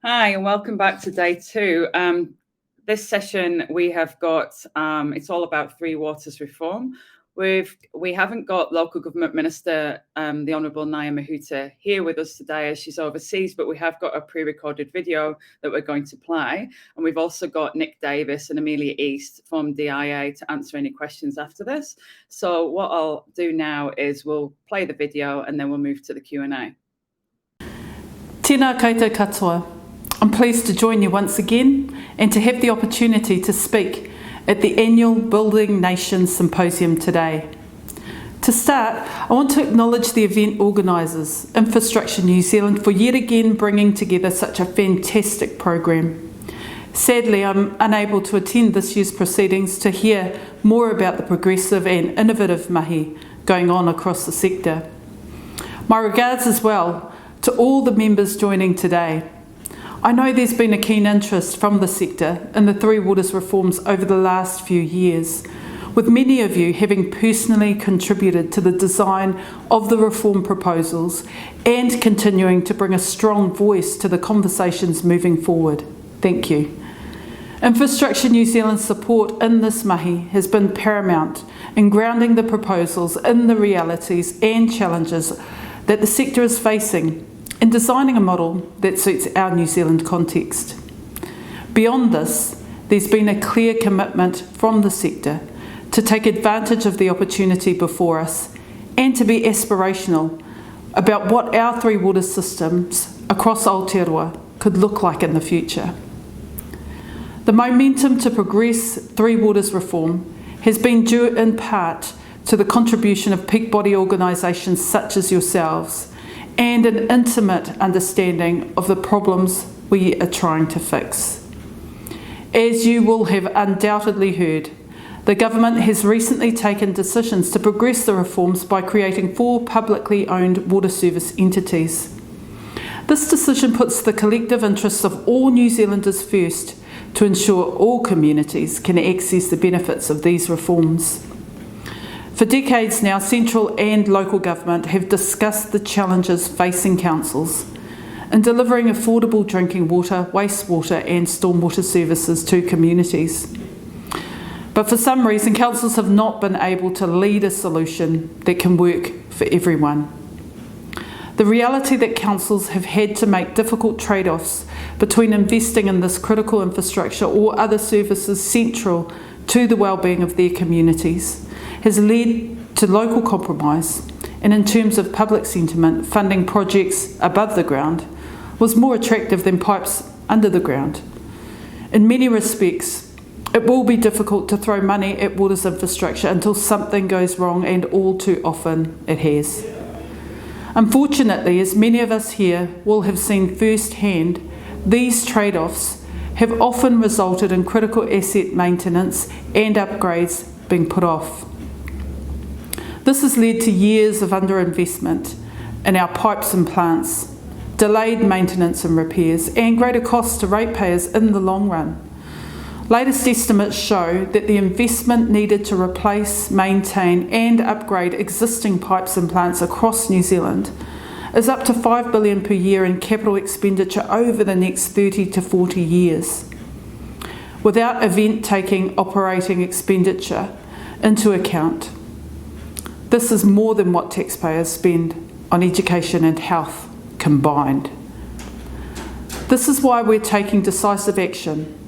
Hi, and welcome back to day two. This session we have got, it's all about Three Waters reform. We haven't got local government minister, the Honourable Nanaia Mahuta, here with us today as she's overseas, but we have got a pre-recorded video that we're going to play. And we've also got Nick Davis and Amelia East from DIA to answer any questions after this. So what I'll do now is we'll play the video and then we'll move to the Q&A. Tēnā koutou katoa. I'm pleased to join you once again and to have the opportunity to speak at the annual Building Nations Symposium today. To start, I want to acknowledge the event organisers, Infrastructure New Zealand, for yet again bringing together such a fantastic program. Sadly, I'm unable to attend this year's proceedings to hear more about the progressive and innovative mahi going on across the sector. My regards as well to all the members joining today. I know there's been a keen interest from the sector in the Three Waters reforms over the last few years, with many of you having personally contributed to the design of the reform proposals and continuing to bring a strong voice to the conversations moving forward. Thank you. Infrastructure New Zealand's support in this mahi has been paramount in grounding the proposals in the realities and challenges that the sector is facing in designing a model that suits our New Zealand context. Beyond this, there's been a clear commitment from the sector to take advantage of the opportunity before us and to be aspirational about what our Three Waters systems across Aotearoa could look like in the future. The momentum to progress Three Waters reform has been due in part to the contribution of peak body organisations such as yourselves and an intimate understanding of the problems we are trying to fix. As you will have undoubtedly heard, the government has recently taken decisions to progress the reforms by creating 4 publicly owned water service entities. This decision puts the collective interests of all New Zealanders first to ensure all communities can access the benefits of these reforms. For decades now, central and local government have discussed the challenges facing councils in delivering affordable drinking water, wastewater and stormwater services to communities. But for some reason, councils have not been able to lead a solution that can work for everyone. The reality that councils have had to make difficult trade-offs between investing in this critical infrastructure or other services central to the well-being of their communities has led to local compromise, and in terms of public sentiment, funding projects above the ground was more attractive than pipes under the ground. In many respects, it will be difficult to throw money at waters infrastructure until something goes wrong, and all too often it has. Unfortunately, as many of us here will have seen firsthand, these trade-offs have often resulted in critical asset maintenance and upgrades being put off. This has led to years of underinvestment in our pipes and plants, delayed maintenance and repairs, and greater costs to ratepayers in the long run. Latest estimates show that the investment needed to replace, maintain and upgrade existing pipes and plants across New Zealand is up to $5 billion per year in capital expenditure over the next 30 to 40 years. Without event taking operating expenditure into account, this is more than what taxpayers spend on education and health combined. This is why we're taking decisive action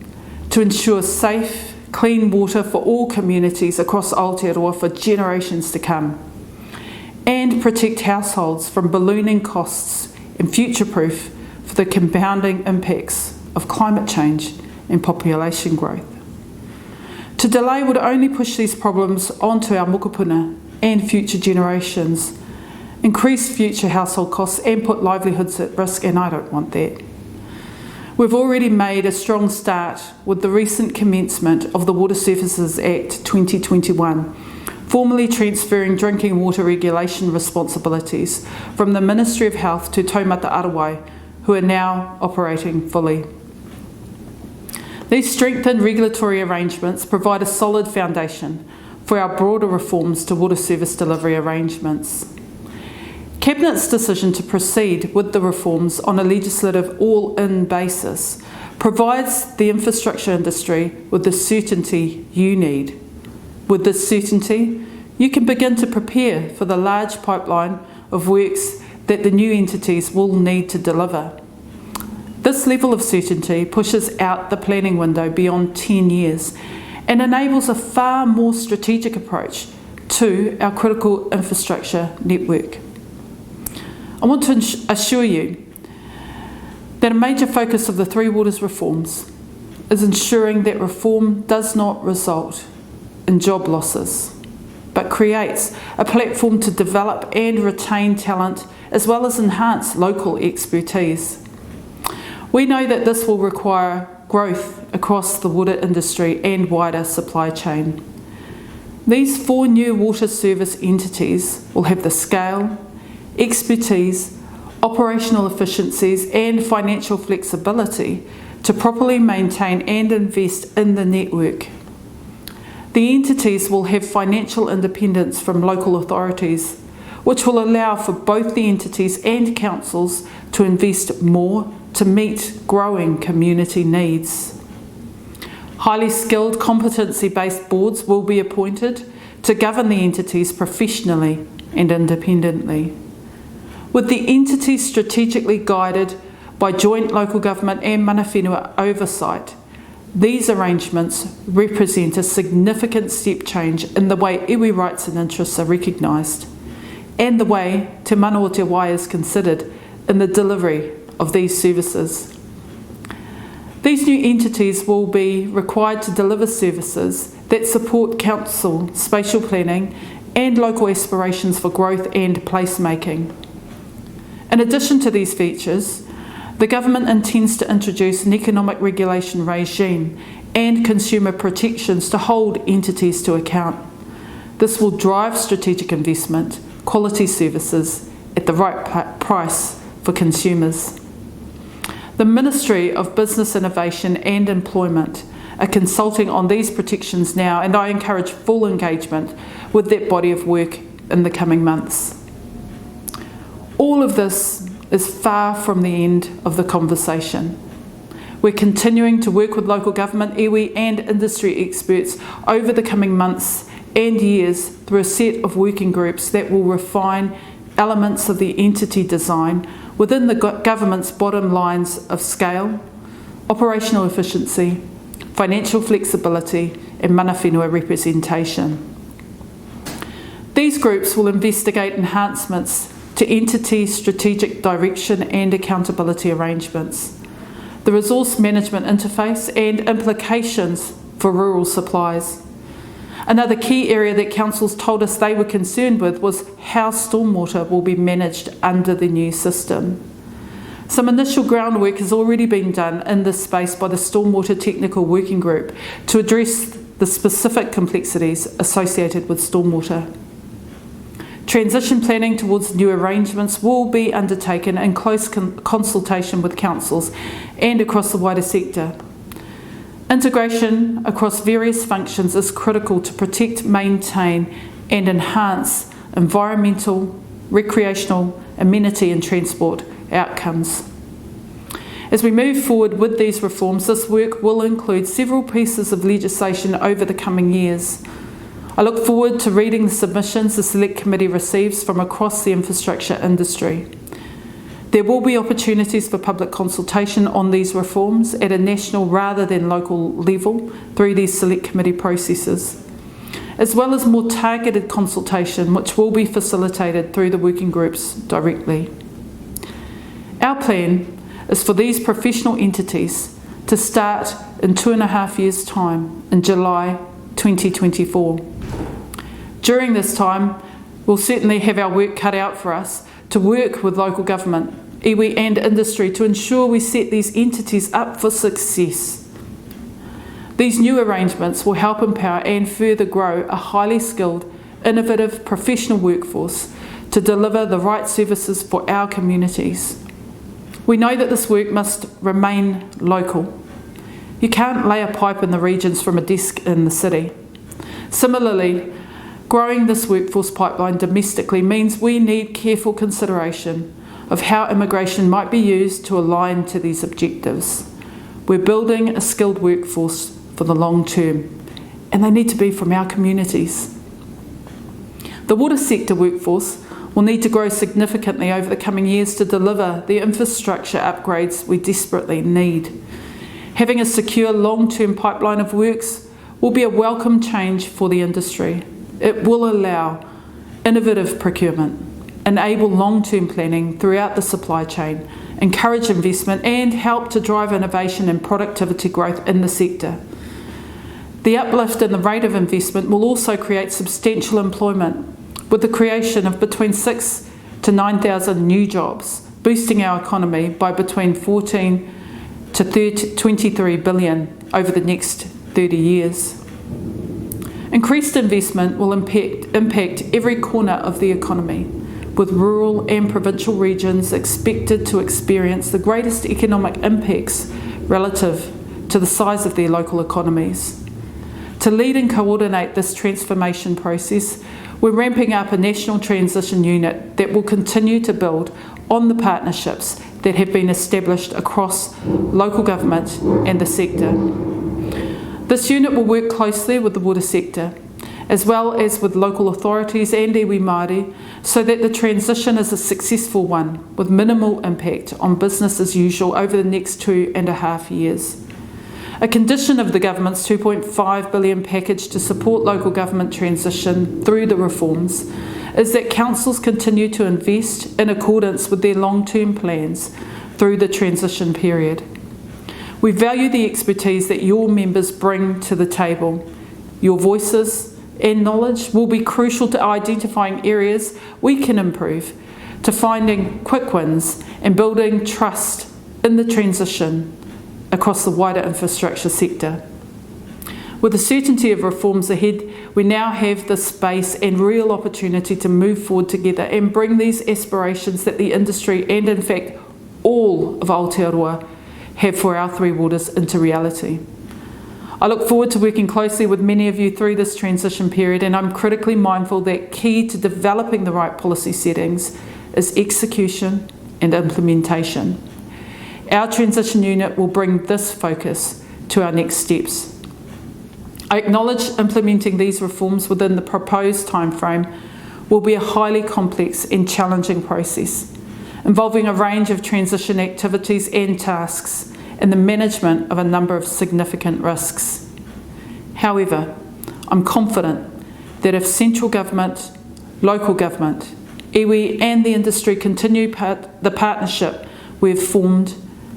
to ensure safe, clean water for all communities across Aotearoa for generations to come, and protect households from ballooning costs and future-proof for the compounding impacts of climate change and population growth. To delay would only push these problems onto our mokopuna and future generations, increase future household costs and put livelihoods at risk, and I don't want that. We've already made a strong start with the recent commencement of the Water Services Act 2021, formally transferring drinking water regulation responsibilities from the Ministry of Health to Taumata Arawai, who are now operating fully. These strengthened regulatory arrangements provide a solid foundation for our broader reforms to water service delivery arrangements. Cabinet's decision to proceed with the reforms on a legislative all-in basis provides the infrastructure industry with the certainty you need. With this certainty, you can begin to prepare for the large pipeline of works that the new entities will need to deliver. This level of certainty pushes out the planning window beyond 10 years and enables a far more strategic approach to our critical infrastructure network. I want to assure you that a major focus of the Three Waters reforms is ensuring that reform does not result in job losses, but creates a platform to develop and retain talent as well as enhance local expertise. We know that this will require growth across the water industry and wider supply chain. These 4 new water service entities will have the scale, expertise, operational efficiencies and financial flexibility to properly maintain and invest in the network. The entities will have financial independence from local authorities, which will allow for both the entities and councils to invest more to meet growing community needs. Highly skilled competency-based boards will be appointed to govern the entities professionally and independently, with the entities strategically guided by joint local government and mana whenua oversight. These arrangements represent a significant step change in the way iwi rights and interests are recognised and the way Te Mana o Te Wai is considered in the delivery of these services. These new entities will be required to deliver services that support council spatial planning and local aspirations for growth and placemaking. In addition to these features, the government intends to introduce an economic regulation regime and consumer protections to hold entities to account. This will drive strategic investment, quality services at the right price for consumers. The Ministry of Business Innovation and Employment are consulting on these protections now, and I encourage full engagement with that body of work in the coming months. All of this is far from the end of the conversation. We're continuing to work with local government, iwi and industry experts over the coming months and years through a set of working groups that will refine elements of the entity design within the government's bottom lines of scale, operational efficiency, financial flexibility and mana whenua representation. These groups will investigate enhancements to entity strategic direction and accountability arrangements, the resource management interface and implications for rural supplies. Another key area that councils told us they were concerned with was how stormwater will be managed under the new system. Some initial groundwork has already been done in this space by the Stormwater Technical Working Group to address the specific complexities associated with stormwater. Transition planning towards new arrangements will be undertaken in close consultation with councils and across the wider sector. Integration across various functions is critical to protect, maintain and enhance environmental, recreational, amenity and transport outcomes. As we move forward with these reforms, this work will include several pieces of legislation over the coming years. I look forward to reading the submissions the Select Committee receives from across the infrastructure industry. There will be opportunities for public consultation on these reforms at a national rather than local level through these Select Committee processes, as well as more targeted consultation which will be facilitated through the working groups directly. Our plan is for these professional entities to start in 2.5 years' time in July 2024. During this time, we'll certainly have our work cut out for us to work with local government, iwi and industry to ensure we set these entities up for success. These new arrangements will help empower and further grow a highly skilled, innovative professional workforce to deliver the right services for our communities. We know that this work must remain local. You can't lay a pipe in the regions from a desk in the city. Similarly, growing this workforce pipeline domestically means we need careful consideration of how immigration might be used to align to these objectives. We're building a skilled workforce for the long term, and they need to be from our communities. The water sector workforce will need to grow significantly over the coming years to deliver the infrastructure upgrades we desperately need. Having a secure long-term pipeline of works will be a welcome change for the industry. It will allow innovative procurement, enable long-term planning throughout the supply chain, encourage investment and help to drive innovation and productivity growth in the sector. The uplift in the rate of investment will also create substantial employment, with the creation of between 6,000 to 9,000 new jobs, boosting our economy by between 14 to 23 billion over the next 30 years. Increased investment will impact every corner of the economy, with rural and provincial regions expected to experience the greatest economic impacts relative to the size of their local economies. To lead and coordinate this transformation process, we're ramping up a national transition unit that will continue to build on the partnerships that have been established across local government and the sector. This unit will work closely with the water sector, as well as with local authorities and iwi Māori, so that the transition is a successful one with minimal impact on business as usual over the next 2.5 years. A condition of the government's $2.5 billion package to support local government transition through the reforms is that councils continue to invest in accordance with their long-term plans through the transition period. We value the expertise that your members bring to the table. Your voices and knowledge will be crucial to identifying areas we can improve, to finding quick wins and building trust in the transition across the wider infrastructure sector. With the certainty of reforms ahead, we now have the space and real opportunity to move forward together and bring these aspirations that the industry and in fact all of Aotearoa have for our three waters into reality. I look forward to working closely with many of you through this transition period, and I'm critically mindful that key to developing the right policy settings is execution and implementation. Our transition unit will bring this focus to our next steps. I acknowledge implementing these reforms within the proposed timeframe will be a highly complex and challenging process, involving a range of transition activities and tasks and the management of a number of significant risks. However, I'm confident that if central government, local government, iwi and the industry continue the partnership we've formed,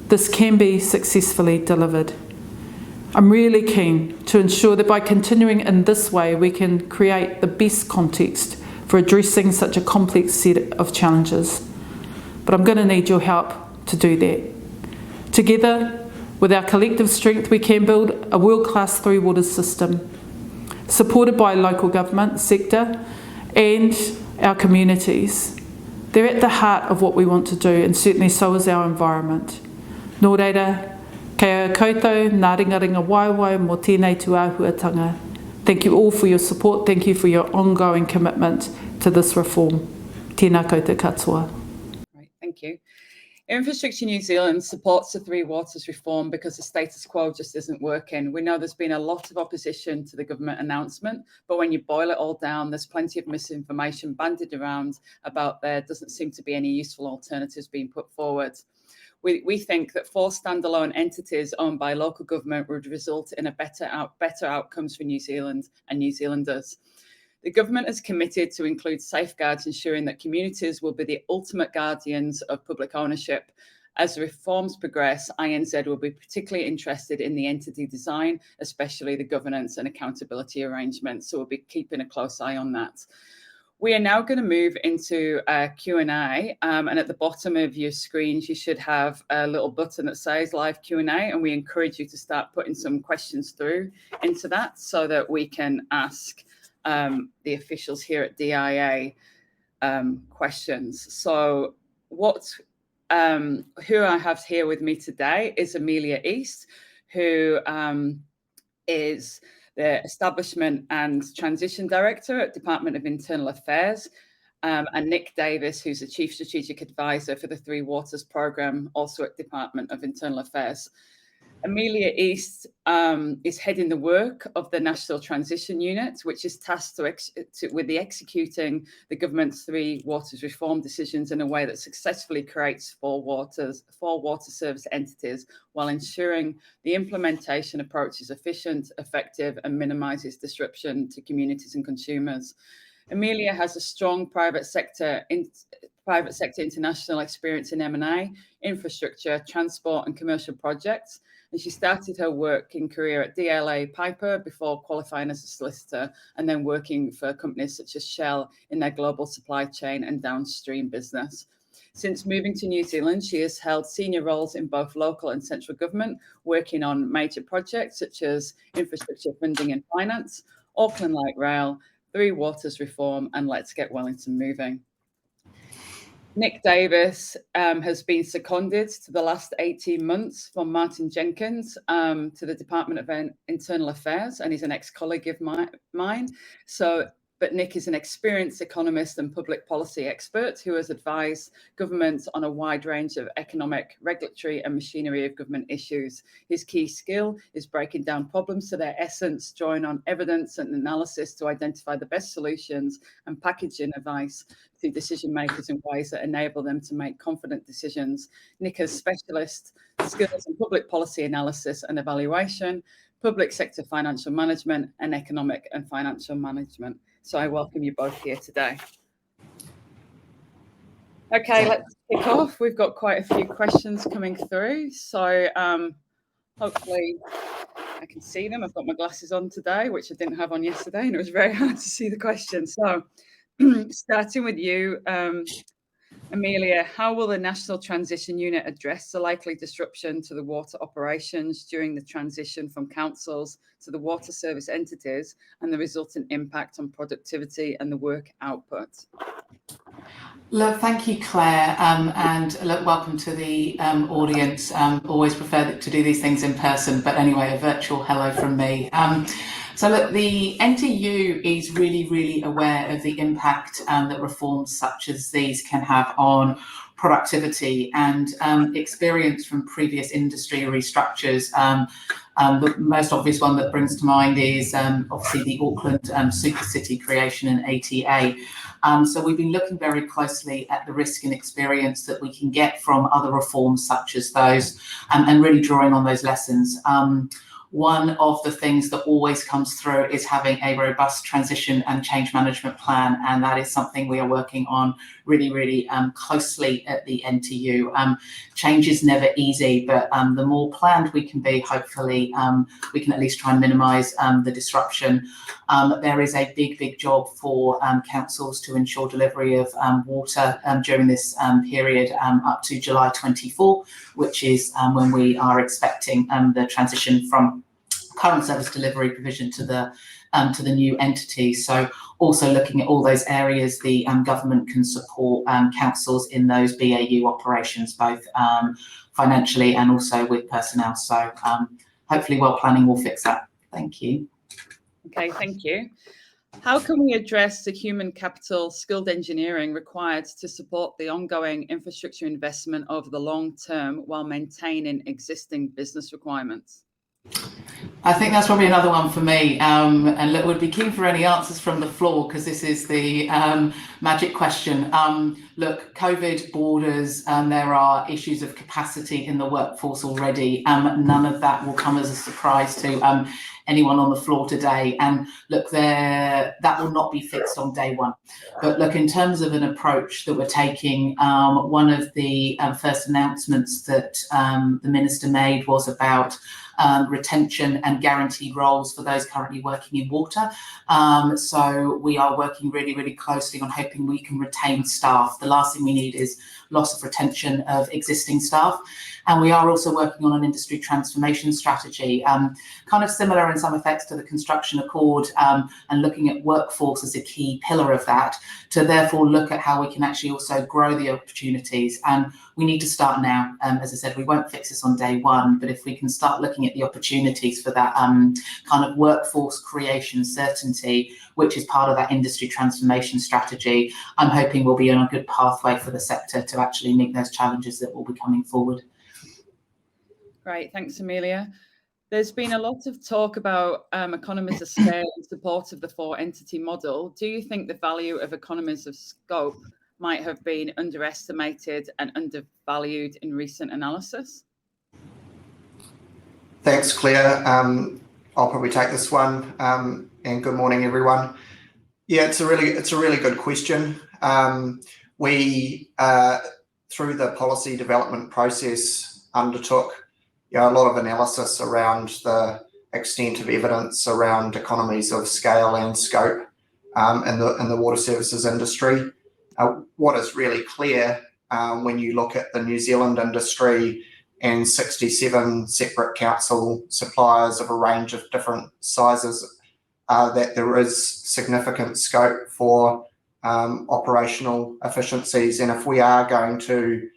this can be successfully delivered. I'm really keen to ensure that by continuing in this way we can create the best context for addressing such a complex set of challenges. But I'm going to need your help to do that. Together, with our collective strength, we can build a world-class three waters system, supported by local government sector and our communities. They're at the heart of what we want to do, and certainly so is our environment. Nō reira, kei au koutou, ngā ringaringa waiwai mō tēnei tuāhuatanga. Thank you all for your support. Thank you for your ongoing commitment to this reform. Tēnā koutou katoa. Right, thank you. Infrastructure New Zealand supports the Three Waters reform because the status quo just isn't working. We know there's been a lot of opposition to the government announcement, but when you boil it all down, there's plenty of misinformation bandied around about there doesn't seem to be any useful alternatives being put forward. We think that 4 standalone entities owned by local government would result in a better outcomes for New Zealand and New Zealanders. The government is committed to include safeguards ensuring that communities will be the ultimate guardians of public ownership. As the reforms progress, INZ will be particularly interested in the entity design, especially the governance and accountability arrangements. So we'll be keeping a close eye on that. We are now going to move into Q&A, and at the bottom of your screens, you should have a little button that says live Q&A, and we encourage you to start putting some questions through into that so that we can ask the officials here at DIA questions. So who I have here with me today is Amelia East, who is the Establishment and Transition Director at Department of Internal Affairs, and Nick Davis, who's the Chief Strategic Advisor for the Three Waters Programme, also at Department of Internal Affairs. Amelia East is heading the work of the National Transition Unit, which is tasked with executing the government's Three Waters reform decisions in a way that successfully creates four water service entities while ensuring the implementation approach is efficient, effective, and minimises disruption to communities and consumers. Amelia has a strong private sector international experience in M&A, infrastructure, transport, and commercial projects. And she started her working career at DLA Piper before qualifying as a solicitor and then working for companies such as Shell in their global supply chain and downstream business. Since moving to New Zealand, she has held senior roles in both local and central government, working on major projects such as infrastructure funding and finance, Auckland Light Rail, Three Waters reform, and Let's Get Wellington Moving. Nick Davis has been seconded to the last 18 months from Martin Jenkins to the Department of Internal Affairs, and he's an ex-colleague of mine. But Nick is an experienced economist and public policy expert who has advised governments on a wide range of economic, regulatory, and machinery of government issues. His key skill is breaking down problems to their essence, drawing on evidence and analysis to identify the best solutions, and packaging advice to decision makers in ways that enable them to make confident decisions. Nick has specialist skills in public policy analysis and evaluation, public sector financial management, and economic and financial management. So I welcome you both here today. Okay, let's kick off. We've got quite a few questions coming through. So hopefully I can see them. I've got my glasses on today, which I didn't have on yesterday, and it was very hard to see the questions. So starting with you, Amelia, how will the National Transition Unit address the likely disruption to the water operations during the transition from councils to the water service entities and the resultant impact on productivity and the work output? Look, thank you, Claire, and look, welcome to the audience. Always prefer to do these things in person, but anyway, a virtual hello from me. So look, the NTU is really aware of the impact that reforms such as these can have on productivity, and experience from previous industry restructures. The most obvious one that brings to mind is obviously the Auckland super city creation and ATA. So we've been looking very closely at the risk and experience that we can get from other reforms such as those, and really drawing on those lessons. One of the things that always comes through is having a robust transition and change management plan, and that is something we are working on really closely at the NTU. Change is never easy, but the more planned we can be, hopefully we can at least try and minimise the disruption. There is a big job for councils to ensure delivery of water during this period up to July 24, which is when we are expecting the transition from current service delivery provision to the new entity. So also looking at all those areas the government can support councils in those BAU operations, both financially and also with personnel. So hopefully well planning will fix that. Thank you. Okay, thank you. How can we address the human capital skilled engineering required to support the ongoing infrastructure investment over the long term while maintaining existing business requirements? I think that's probably another one for me, and look, would be keen for any answers from the floor, because this is the magic question. Look, COVID, borders, there are issues of capacity in the workforce already. None of that will come as a surprise to anyone on the floor today, and look, that will not be fixed on day one. But look, in terms of an approach that we're taking, one of the first announcements that the Minister made was about retention and guaranteed roles for those currently working in water. So we are working really closely on hoping we can retain staff. The last thing we need is loss of retention of existing staff. And we are also working on an industry transformation strategy, kind of similar in some effects to the construction accord, and looking at workforce as a key pillar of that, to therefore look at how we can actually also grow the opportunities. And we need to start now. As I said, we won't fix this on day one, but if we can start looking at the opportunities for that kind of workforce creation certainty, which is part of that industry transformation strategy, I'm hoping we'll be on a good pathway for the sector to actually meet those challenges that will be coming forward. Great, thanks, Amelia. There's been a lot of talk about economies of scale in support of the 4-entity model. Do you think the value of economies of scope might have been underestimated and undervalued in recent analysis? Thanks, Claire. I'll probably take this one. And good morning, everyone. Yeah, it's a really good question. We through the policy development process undertook a lot of analysis around the extent of evidence around economies of scale and scope in the water services industry. What is really clear when you look at the New Zealand industry and 67 separate council suppliers of a range of different sizes, that there is significant scope for operational efficiencies. And if we are going to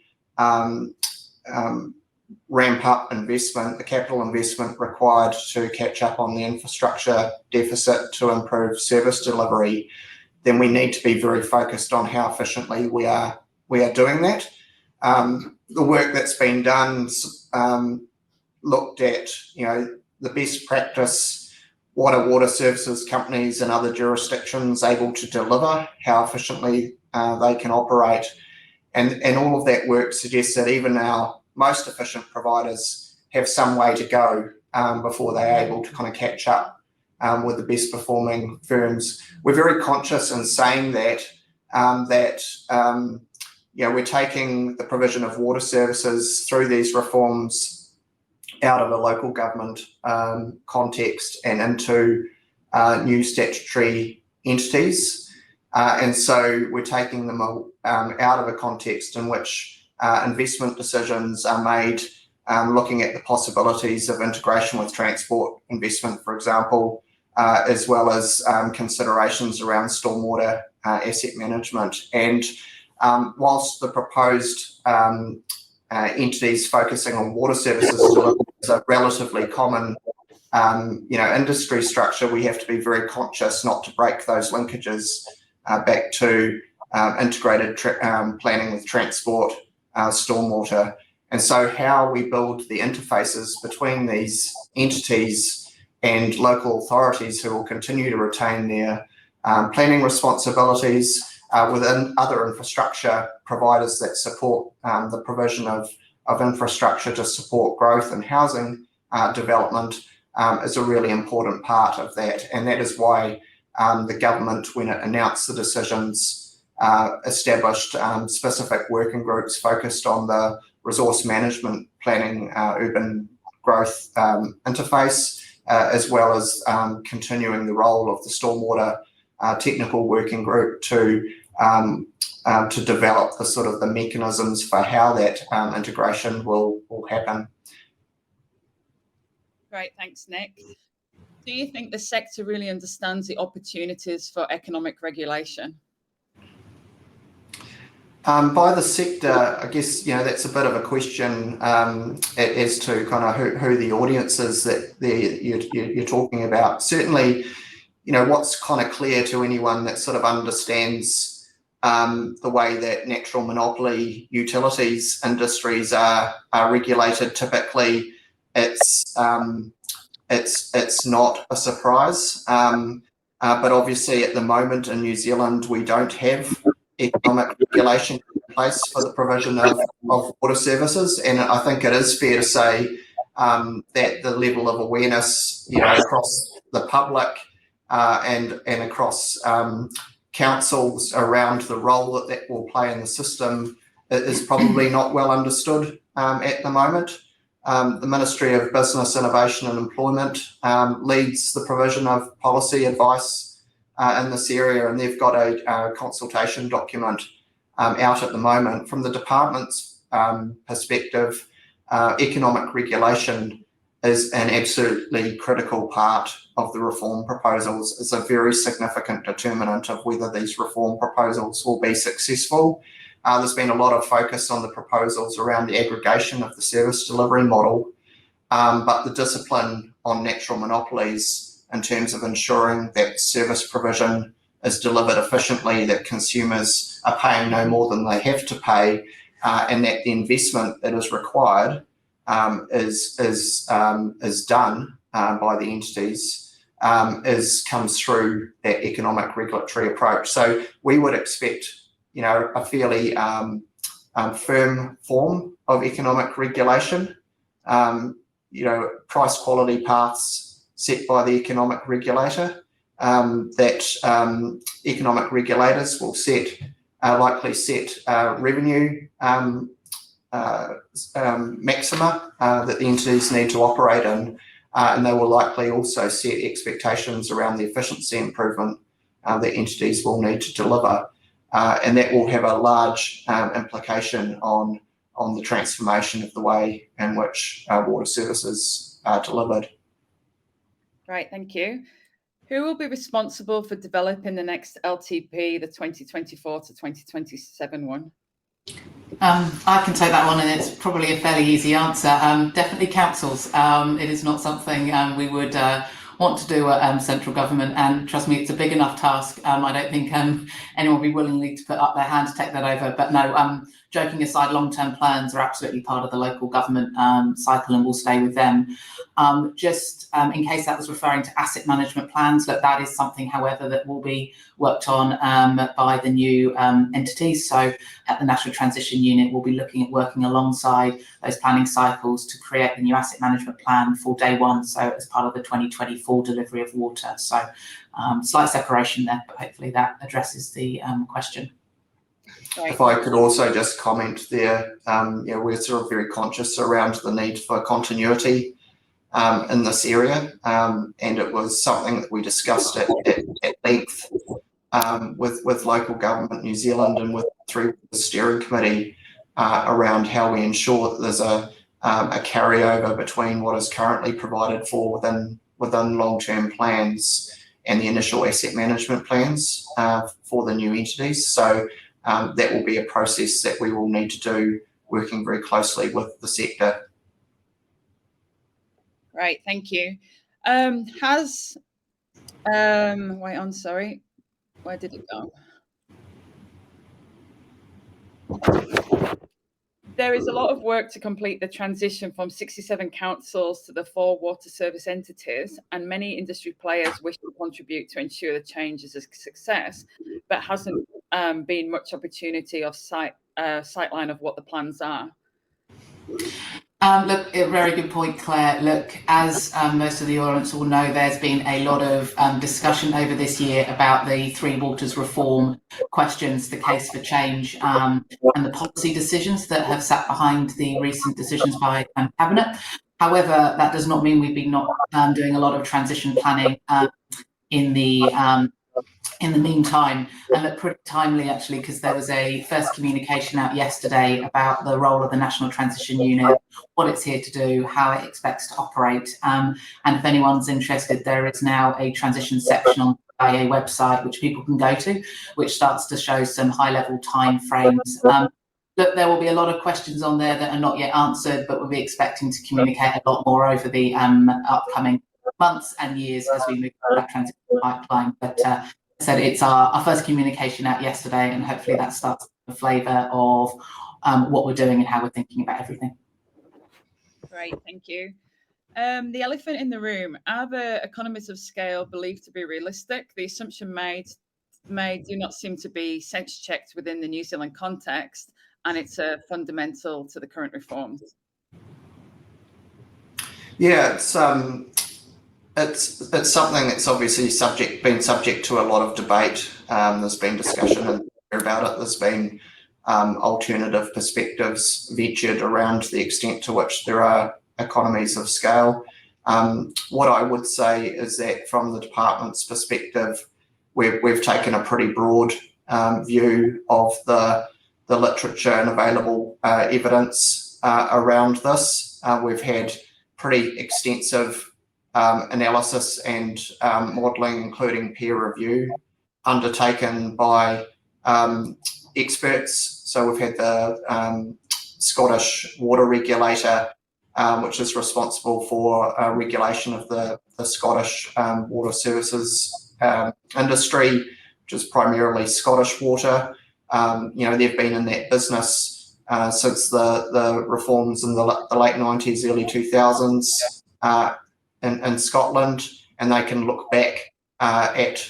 ramp up investment, the capital investment required to catch up on the infrastructure deficit to improve service delivery, then we need to be very focused on how efficiently we are doing that. The work that's been done looked at, the best practice, what are water services companies in other jurisdictions able to deliver, how efficiently they can operate, and all of that work suggests that even our most efficient providers have some way to go before they're able to kind of catch up with the best performing firms. We're very conscious in saying that we're taking the provision of water services through these reforms out of a local government context and into new statutory entities. And so we're taking them out of a context in which investment decisions are made looking at the possibilities of integration with transport investment, for example, as well as considerations around stormwater asset management. And whilst the proposed entities focusing on water services is a relatively common industry structure, we have to be very conscious not to break those linkages back to integrated planning with transport, stormwater. And so how we build the interfaces between these entities and local authorities who will continue to retain their planning responsibilities within other infrastructure providers that support the provision of infrastructure to support growth and housing development is a really important part of that. And that is why the government, when it announced the decisions, established specific working groups focused on the resource management planning urban growth interface, as well as continuing the role of the stormwater technical working group to develop the sort of the mechanisms for how that integration will happen. Great, thanks, Nick. Do you think the sector really understands the opportunities for economic regulation? By the sector, I guess, that's a bit of a question as to kind of who the audience is that you're talking about. Certainly, what's kind of clear to anyone that sort of understands the way that natural monopoly utilities industries are regulated, typically it's not a surprise. But obviously at the moment in New Zealand, we don't have economic regulation in place for the provision of water services. And I think it is fair to say that the level of awareness, across the public and across councils around the role that will play in the system is probably not well understood at the moment. The Ministry of Business, Innovation and Employment leads the provision of policy advice in this area, and they've got a consultation document out at the moment. From the department's perspective, economic regulation is an absolutely critical part of the reform proposals. It's a very significant determinant of whether these reform proposals will be successful. There's been a lot of focus on the proposals around the aggregation of the service delivery model, but the discipline on natural monopolies in terms of ensuring that service provision is delivered efficiently, that consumers are paying no more than they have to pay, and that the investment that is required is done by the entities, comes through that economic regulatory approach. So we would expect, a fairly firm form of economic regulation. Price quality paths set by the economic regulator, that economic regulators will likely set revenue maxima that the entities need to operate in, and they will likely also set expectations around the efficiency improvement that entities will need to deliver, and that will have a large implication on the transformation of the way in which water services are delivered. Right, thank you. Who will be responsible for developing the next LTP, the 2024 to 2027 one? I can take that one, and it's probably a fairly easy answer. Definitely councils. It is not something we would want to do at central government, and trust me, it's a big enough task. I don't think anyone will be willing to put up their hand to take that over. But no, joking aside, long-term plans are absolutely part of the local government cycle and will stay with them. Just in case that was referring to asset management plans, that is something, however, that will be worked on by the new entities. So at the National Transition Unit, we'll be looking at working alongside those planning cycles to create the new asset management plan for day one, so as part of the 2024 delivery of water. So slight separation there, but hopefully that addresses the question. Right. If I could also just comment there, we're sort of very conscious around the need for continuity in this area, and it was something that we discussed at length with local government New Zealand and through the steering committee around how we ensure that there's a carryover between what is currently provided for within long-term plans and the initial asset management plans for the new entities. So that will be a process that we will need to do, working very closely with the sector. Right, thank you. Wait on, sorry. Where did it go? There is a lot of work to complete the transition from 67 councils to the 4 water service entities, and many industry players wish to contribute to ensure the change is a success, but hasn't been much opportunity of sightline of what the plans are. Look, a very good point, Claire. Look, as most of the audience will know, there's been a lot of discussion over this year about the Three Waters reform questions, the case for change, and the policy decisions that have sat behind the recent decisions by Cabinet. However, that does not mean we've been not doing a lot of transition planning in the meantime, and look, pretty timely actually, because there was a first communication out yesterday about the role of the National Transition Unit, what it's here to do, how it expects to operate, and if anyone's interested, there is now a transition section on the IA website which people can go to, which starts to show some high-level time frames. Look, there will be a lot of questions on there that are not yet answered, but we'll be expecting to communicate a lot more over the upcoming months and years as we move through that transition pipeline. But said it's our first communication out yesterday, and hopefully that starts the flavour of what we're doing and how we're thinking about everything. Great, thank you. The elephant in the room, are the economies of scale believed to be realistic? The assumption made do not seem to be sense checked within the New Zealand context, and it's fundamental to the current reforms. Yeah, it's something that's obviously been subject to a lot of debate. There's been discussion about it. There's been alternative perspectives ventured around the extent to which there are economies of scale. What I would say is that from the department's perspective, we've taken a pretty broad view of the the literature and available evidence around this. We've had pretty extensive analysis and modelling, including peer review, undertaken by experts. So we've had the Scottish water regulator, which is responsible for regulation of the Scottish water services industry, which is primarily Scottish Water. They've been in that business since the reforms in the late 90s, early 2000s in Scotland, and they can look back at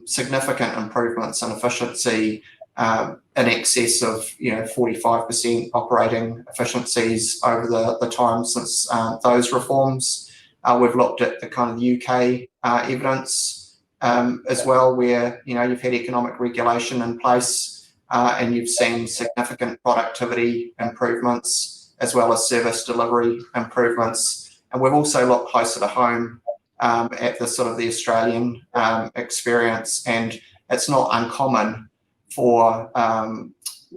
significant improvements in efficiency in excess of 45% operating efficiencies over the time since those reforms. We've looked at the kind of UK evidence as well, where you've had economic regulation in place and you've seen significant productivity improvements as well as service delivery improvements. And we've also looked closer to home at the sort of the Australian experience, and it's not uncommon for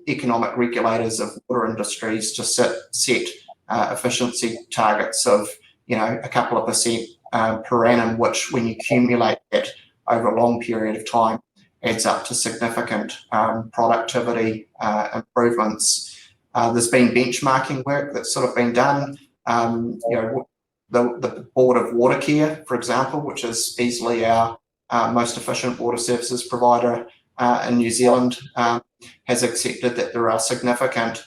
economic regulators of water industries to set efficiency targets of a couple of percent per annum, which when you accumulate that over a long period of time adds up to significant productivity improvements. There's been benchmarking work that's sort of been done. The Board of Water Care, for example, which is easily our most efficient water services provider in New Zealand, has accepted that there is significant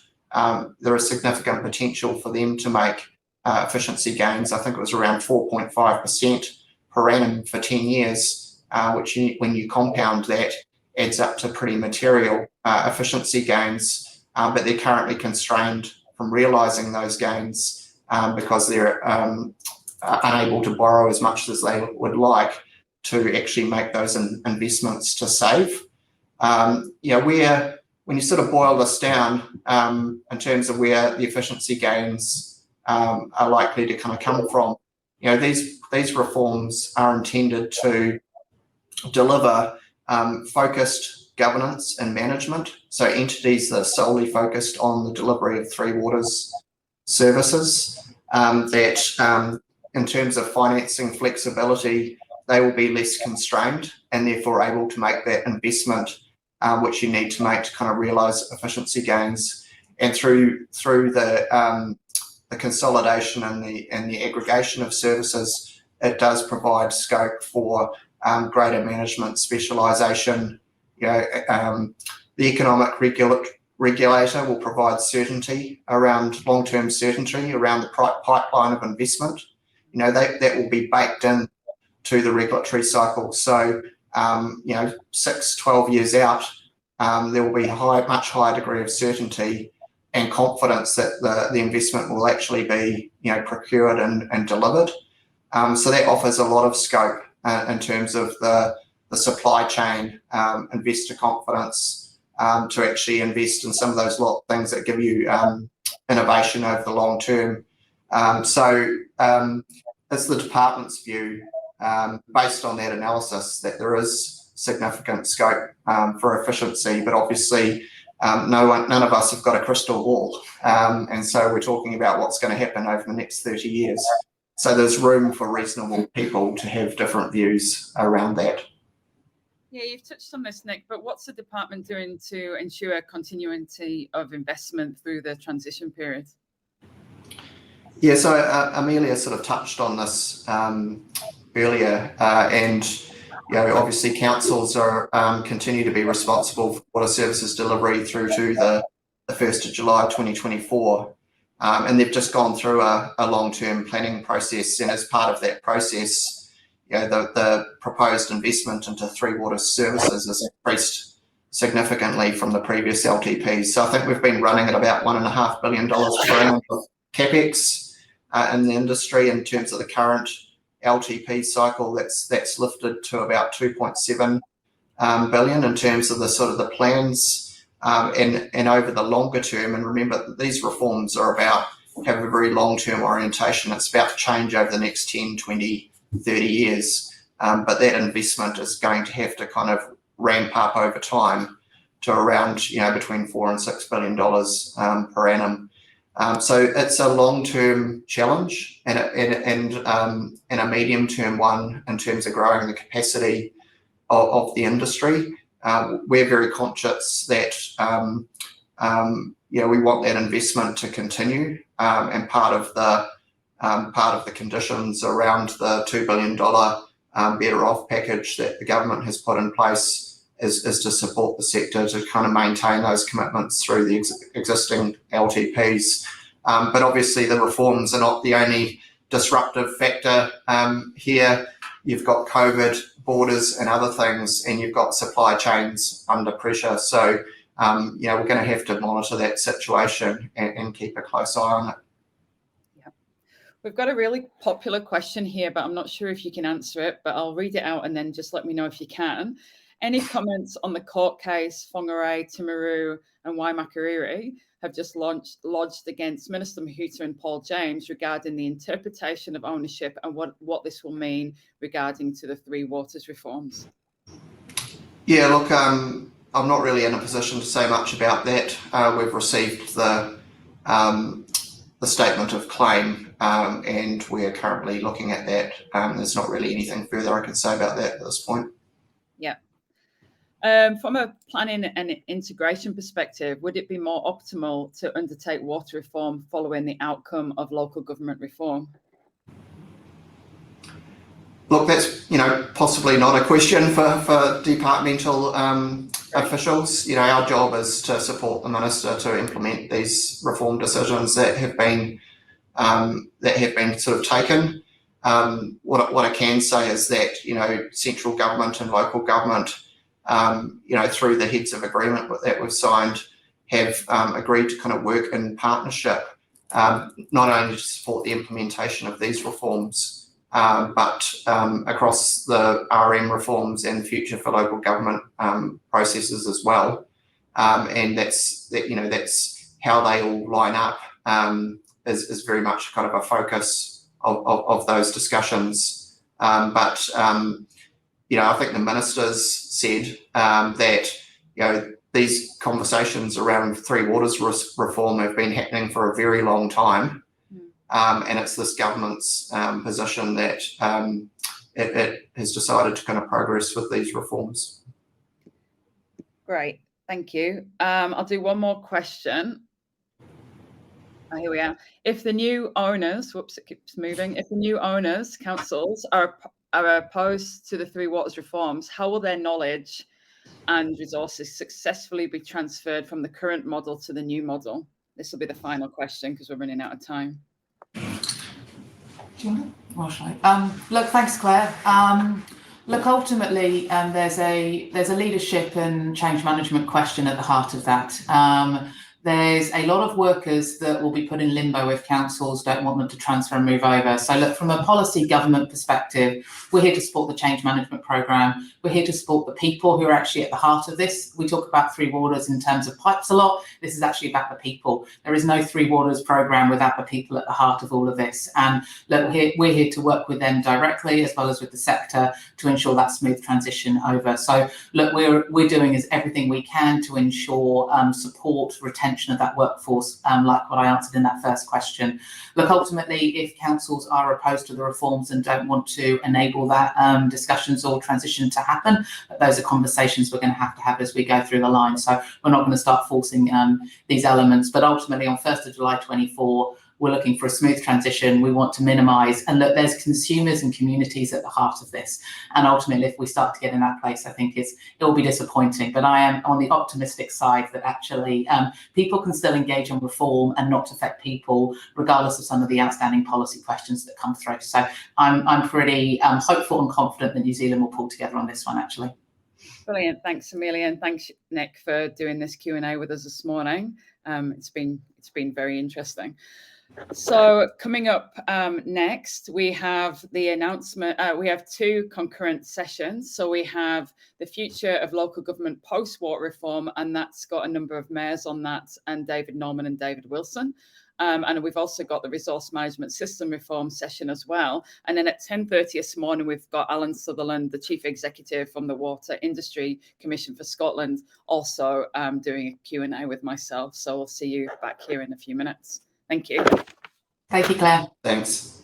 potential for them to make efficiency gains. I think it was around 4.5% per annum for 10 years, which when you compound that adds up to pretty material efficiency gains, but they're currently constrained from realising those gains because they're unable to borrow as much as they would like to actually make those investments to save. When you sort of boil this down in terms of where the efficiency gains are likely to kind of come from, these reforms are intended to deliver focused governance and management. So entities that are solely focused on the delivery of Three Waters services, that in terms of financing flexibility, they will be less constrained and therefore able to make that investment which you need to make to kind of realise efficiency gains. And through the consolidation and the aggregation of services, it does provide scope for greater management specialisation. The economic regulator will provide certainty around long-term certainty around the pipeline of investment. That will be baked in to the regulatory cycle. So 6-12 years out, there will be a much higher degree of certainty and confidence that the investment will actually be procured and delivered. So that offers a lot of scope in terms of the supply chain, investor confidence to actually invest in some of those things that give you innovation over the long term. So it's the department's view, based on that analysis, that there is significant scope for efficiency, but obviously none of us have got a crystal ball, and so we're talking about what's going to happen over the next 30 years. So there's room for reasonable people to have different views around that. Yeah, you've touched on this, Nick, but what's the department doing to ensure continuity of investment through the transition period? Yeah, so Amelia sort of touched on this earlier, and obviously councils are continue to be responsible for water services delivery through to the 1st of July 2024, and they've just gone through a long-term planning process, and as part of that process, the proposed investment into Three Waters services has increased significantly from the previous LTPs. So I think we've been running at about $1.5 billion per annum of CapEx in the industry. In terms of the current LTP cycle, that's lifted to about 2.7 billion in terms of the sort of the plans, and over the longer term. And remember that these reforms have a very long-term orientation. It's about to change over the next 10, 20, 30 years, but that investment is going to have to kind of ramp up over time to around, you know, between $4 and $6 billion per annum. So it's a long-term challenge and a medium-term one in terms of growing the capacity of the industry. We're very conscious that you know, we want that investment to continue, and part of the conditions around the $2 billion Better Off package that the government has put in place is to support the sector to kind of maintain those commitments through the existing LTPs. But obviously the reforms are not the only disruptive factor here. You've got COVID, borders and other things, and you've got supply chains under pressure. So, you know, we're going to have to monitor that situation and keep a close eye on it. Yeah. We've got a really popular question here, but I'm not sure if you can answer it, but I'll read it out and then just let me know if you can. Any comments on the court case Whangarei, Timaru and Waimakariri have just lodged against Minister Mahuta and Paul James regarding the interpretation of ownership and what this will mean regarding to the Three Waters reforms? Yeah, look, I'm not really in a position to say much about that. We've received the statement of claim, and we're currently looking at that. There's not really anything further I can say about that at this point. Yeah. From a planning and integration perspective, would it be more optimal to undertake water reform following the outcome of local government reform? Look, that's, you know, possibly not a question for departmental officials. You know, our job is to support the minister to implement these reform decisions that have been sort of taken. What I can say is that, you know, central government and local government, you know, through the heads of agreement that we've signed, have agreed to kind of work in partnership, not only to support the implementation of these reforms, but across the RM reforms and future for local government processes as well. And that's how they all line up, is very much kind of a focus of those discussions. But you know, I think the ministers said that, you know, these conversations around Three Waters reform have been happening for a very long time. And it's this government's position that it has decided to kind of progress with these reforms. Great, thank you. I'll do one more question. Here we are. If the new owners, whoops, it keeps moving. If the new owners, councils, are opposed to the Three Waters reforms, how will their knowledge and resources successfully be transferred from the current model to the new model? This will be the final question because we're running out of time. Look, thanks, Claire. Look, ultimately, there's a leadership and change management question at the heart of that. There's a lot of workers that will be put in limbo if councils don't want them to transfer and move over. So look, from a policy government perspective, we're here to support the change management programme. We're here to support the people who are actually at the heart of this. We talk about Three Waters in terms of pipes a lot. This is actually about the people. There is no Three Waters programme without the people at the heart of all of this. And look, we're here to work with them directly as well as with the sector to ensure that smooth transition over. So look, we're doing is everything we can to ensure support, retention of that workforce, like what I answered in that first question. Look, ultimately, if councils are opposed to the reforms and don't want to enable that discussions or transition to happen, those are conversations we're going to have as we go through the line. So we're not going to start forcing these elements. But ultimately, on 1st of July 24, we're looking for a smooth transition. We want to minimise, and look, there's consumers and communities at the heart of this. And ultimately, if we start to get in that place, I think it'll be disappointing. But I am on the optimistic side that actually people can still engage on reform and not affect people, regardless of some of the outstanding policy questions that come through. So I'm pretty hopeful and confident that New Zealand will pull together on this one, actually. Brilliant. Thanks, Amelia, and thanks, Nick, for doing this Q&A with us this morning. It's been very interesting. So coming up next, we have the announcement. We have two concurrent sessions. So we have the future of local government post-water reform, and that's got a number of mayors on that, and David Norman and David Wilson. And we've also got the resource management system reform session as well. And then at 10:30 this morning, we've got Alan Sutherland, the Chief Executive from the Water Industry Commission for Scotland, also doing a Q&A with myself. So we'll see you back here in a few minutes. Thank you. Thank you, Claire. Thanks.